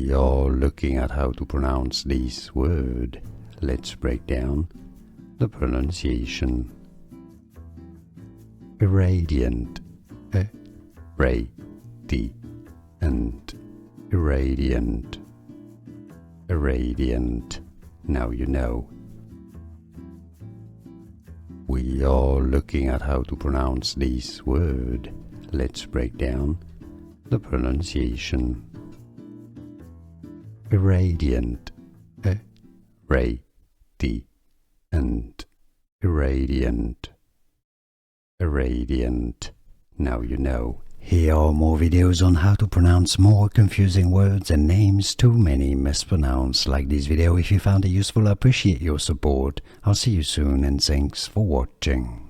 We are looking at how to pronounce this word. Let's break down the pronunciation. Irradiant, and irradiant, irradiant. Now you know. We are looking at how to pronounce this word. Let's break down the pronunciation. Irradiant, and irradiant, irradiant. Now you know. Here are more videos on how to pronounce more confusing words and names too many mispronounced. Like this video if you found it useful. I appreciate your support. I'll see you soon and thanks for watching.